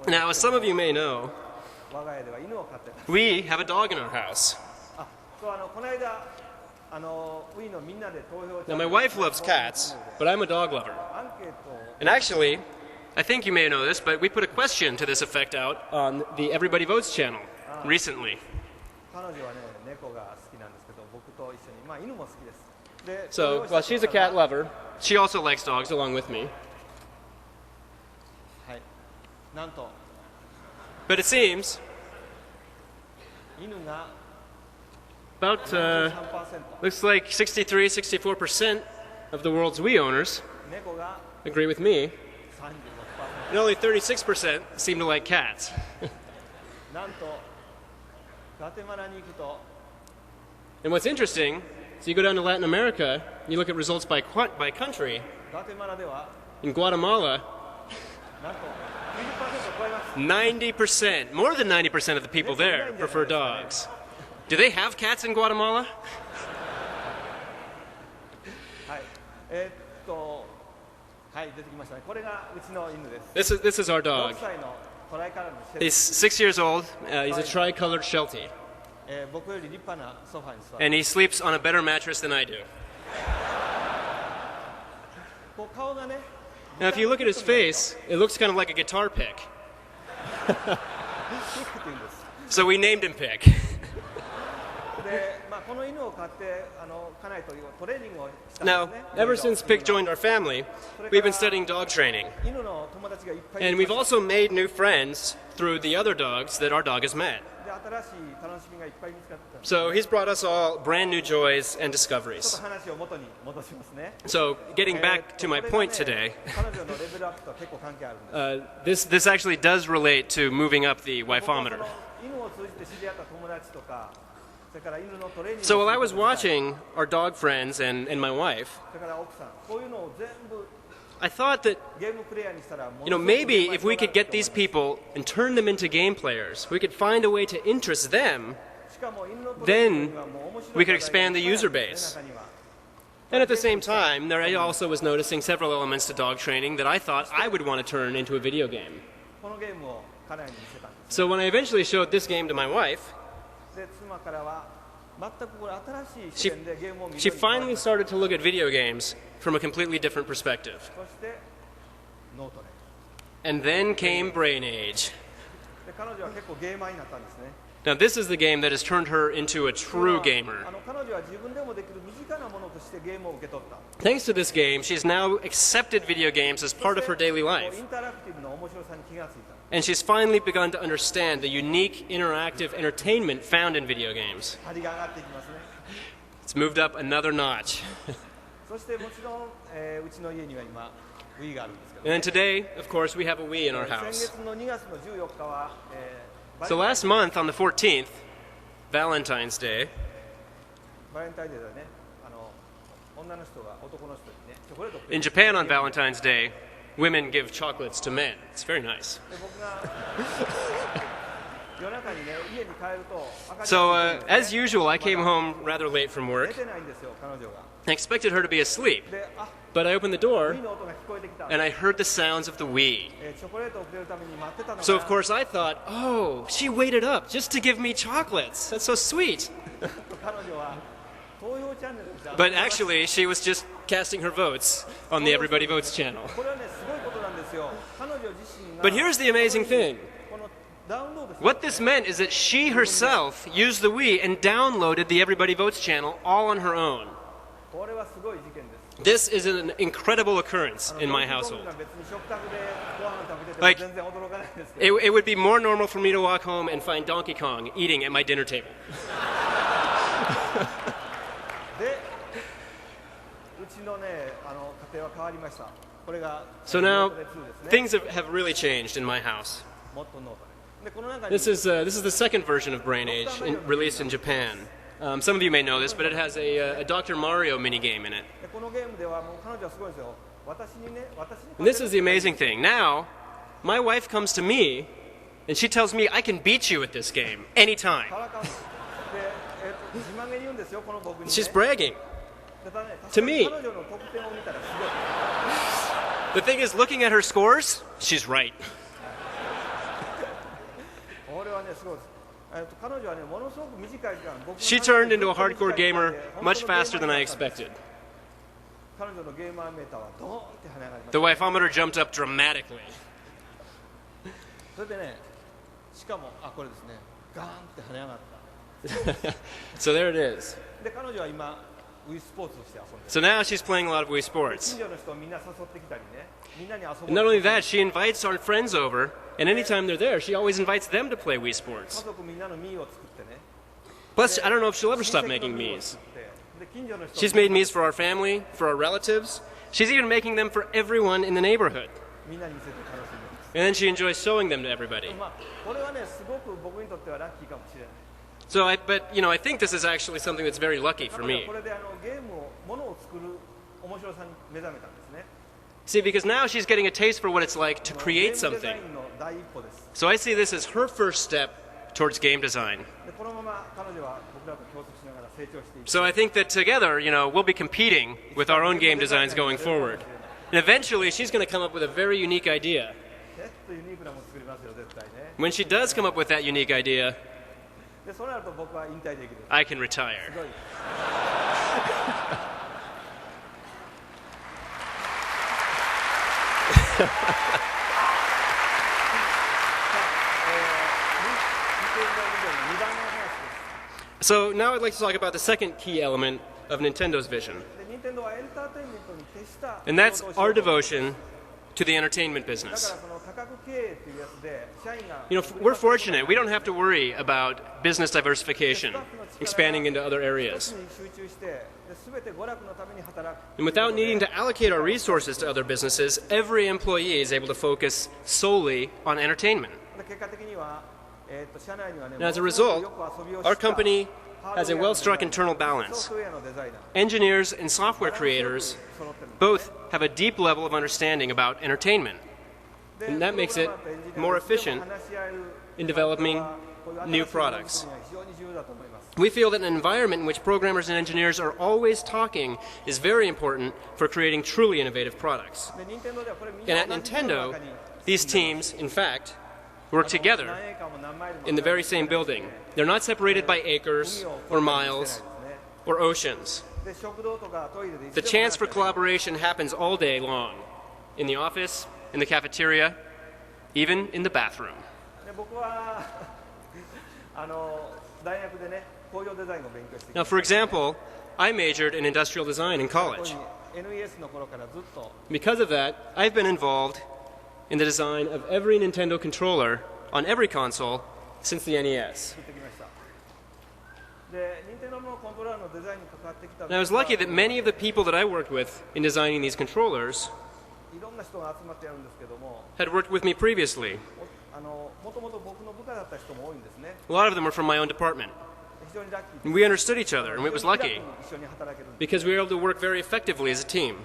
Now, as some of you may know, we have a dog in our house. Now, my wife loves cats, but I'm a dog lover. And actually, I think you may know this, but we put a question to this effect out on the Everybody Votes channel recently. So, while she's a cat lover, she also likes dogs along with me. But it seems about, looks like 63–64% of the world's Wii owners agree with me. And only 36% seem to like cats. And what's interesting, so you go down to Latin America, you look at results by country. In Guatemala, 90%, more than 90% of the people there prefer dogs. Do they have cats in Guatemala? This is our dog. He's 6 years old. He's a tri-colored Sheltie. And he sleeps on a better mattress than I do. Now, if you look at his face, it looks kind of like a guitar pick. So we named him Pick. Now, ever since Pick joined our family, we've been studying dog training. And we've also made new friends through the other dogs that our dog has met. So he's brought us all brand new joys and discoveries. So getting back to my point today, this actually does relate to moving up the wife-ometer. So while I was watching our dog friends and my wife, I thought that, maybe if we could get these people and turn them into game players, we could find a way to interest them, then we could expand the user base. And at the same time, I also was noticing several elements to dog training that I thought I would want to turn into a video game. So when I eventually showed this game to my wife, she finally started to look at video games from a completely different perspective. And then came Brain Age. Now this is the game that has turned her into a true gamer. Thanks to this game, she's now accepted video games as part of her daily life. And she's finally begun to understand the unique interactive entertainment found in video games. It's moved up another notch. And then today, of course, we have a Wii in our house. So last month, on the 14th, Valentine's Day, in Japan on Valentine's Day, women give chocolates to men. It's very nice. So, as usual, I came home rather late from work. I expected her to be asleep, but I opened the door, and I heard the sounds of the Wii. So, of course, I thought, oh, she waited up just to give me chocolates. That's so sweet. But actually, she was just casting her votes on the Everybody Votes channel. But here's the amazing thing. What this meant is that she herself used the Wii and downloaded the Everybody Votes channel all on her own. This is an incredible occurrence in my household. Like, it would be more normal for me to walk home and find Donkey Kong eating at my dinner table. So now, things have really changed in my house. This is the second version of Brain Age, released in Japan. Some of you may know this, but it has a Dr. Mario minigame in it. And this is the amazing thing. Now, my wife comes to me, and she tells me I can beat you at this game anytime. She's bragging to me. The thing is, looking at her scores, she's right. She turned into a hardcore gamer much faster than I expected. The waifometer jumped up dramatically. So there it is. So now she's playing a lot of Wii Sports. And not only that, she invites our friends over, and anytime they're there, she always invites them to play Wii Sports. Plus, I don't know if she'll ever stop making Miis. She's made Miis for our family, for our relatives. She's even making them for everyone in the neighborhood. And then she enjoys showing them to everybody. So, I think this is actually something that's very lucky for me. See, because now she's getting a taste for what it's like to create something. So I see this as her first step towards game design. So I think that together, we'll be competing with our own game designs going forward. And eventually, she's going to come up with a very unique idea. When she does come up with that unique idea, I can retire. So now I'd like to talk about the second key element of Nintendo's vision. And that's our devotion to the entertainment business. We're fortunate. We don't have to worry about business diversification, expanding into other areas. And without needing to allocate our resources to other businesses, every employee is able to focus solely on entertainment. And as a result, our company has a well-struck internal balance. Engineers and software creators both have a deep level of understanding about entertainment. And that makes it more efficient in developing new products. We feel that an environment in which programmers and engineers are always talking is very important for creating truly innovative products. And at Nintendo, these teams, in fact, work together in the very same building. They're not separated by acres or miles or oceans. The chance for collaboration happens all day long, in the office, in the cafeteria, even in the bathroom. Now, for example, I majored in industrial design in college. Because of that, I've been involved in the design of every Nintendo controller on every console since the NES. And I was lucky that many of the people that I worked with in designing these controllers had worked with me previously. A lot of them were from my own department. And we understood each other, and it was lucky because we were able to work very effectively as a team.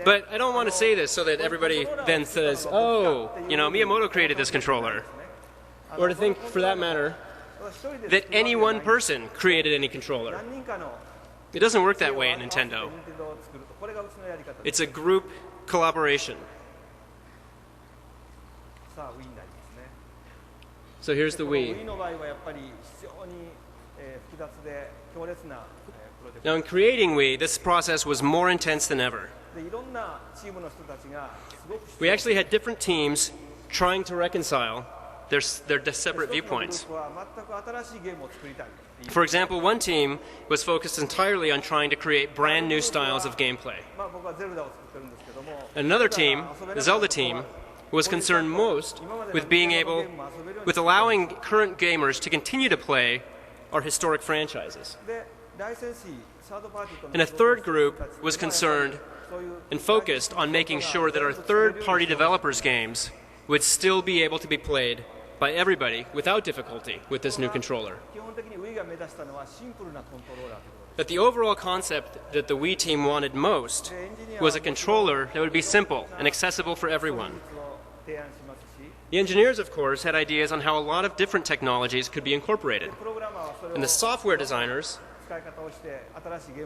But I don't want to say this so that everybody then says, oh, Miyamoto created this controller. Or to think, for that matter, that any one person created any controller. It doesn't work that way at Nintendo. It's a group collaboration. So here's the Wii. Now, in creating Wii, this process was more intense than ever. We actually had different teams trying to reconcile their separate viewpoints. For example, one team was focused entirely on trying to create brand new styles of gameplay. Another team, the Zelda team, was concerned most with allowing current gamers to continue to play our historic franchises. And a third group was concerned and focused on making sure that our third-party developers' games would still be able to be played by everybody without difficulty with this new controller. But the overall concept that the Wii team wanted most was a controller that would be simple and accessible for everyone. The engineers, of course, had ideas on how a lot of different technologies could be incorporated. And the software designers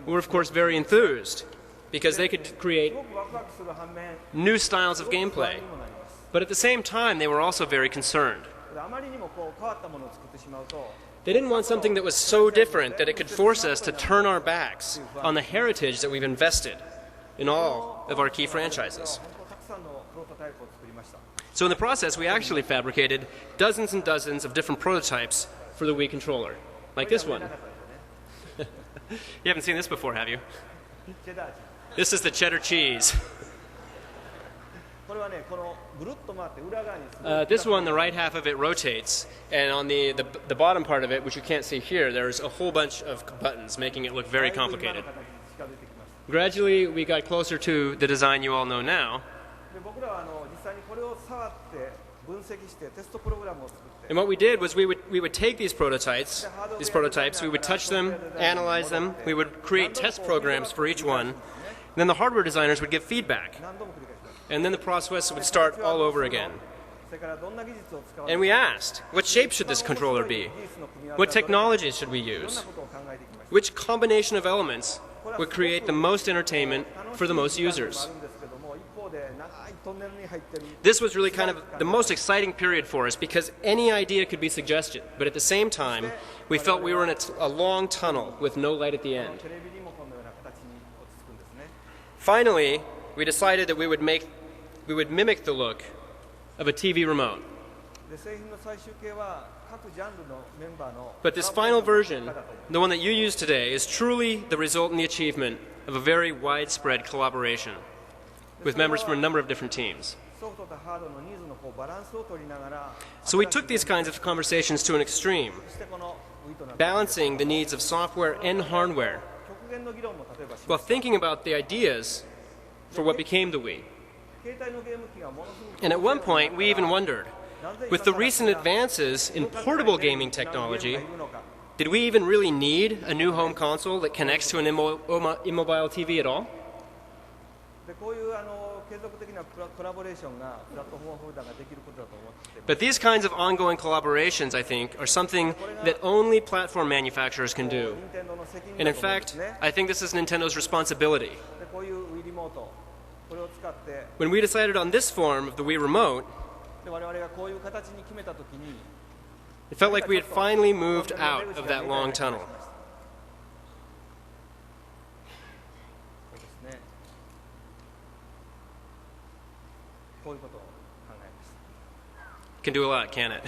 were, of course, very enthused because they could create new styles of gameplay. But at the same time, they were also very concerned. They didn't want something that was so different that it could force us to turn our backs on the heritage that we've invested in all of our key franchises. So in the process, we actually fabricated dozens and dozens of different prototypes for the Wii controller, like this one. You haven't seen this before, have you? This is the cheddar cheese. This one, the right half of it rotates, and on the bottom part of it, which you can't see here, there's a whole bunch of buttons, making it look very complicated. Gradually, we got closer to the design you all know now. And what we did was we would take these prototypes, we would touch them, analyze them, we would create test programs for each one, and then the hardware designers would give feedback. And then the process would start all over again. And we asked, what shape should this controller be? What technologies should we use? Which combination of elements would create the most entertainment for the most users? This was really kind of the most exciting period for us because any idea could be suggested, but at the same time, we felt we were in a long tunnel with no light at the end. Finally, we decided that we would mimic the look of a TV remote. But this final version, the one that you use today, is truly the result and the achievement of a very widespread collaboration with members from a number of different teams. So we took these kinds of conversations to an extreme, balancing the needs of software and hardware, while thinking about the ideas for what became the Wii. And at one point, we even wondered, with the recent advances in portable gaming technology, did we even really need a new home console that connects to an immobile TV at all? But these kinds of ongoing collaborations, I think, are something that only platform manufacturers can do. And in fact, I think this is Nintendo's responsibility. When we decided on this form of the Wii Remote, it felt like we had finally moved out of that long tunnel. Can do a lot, can it?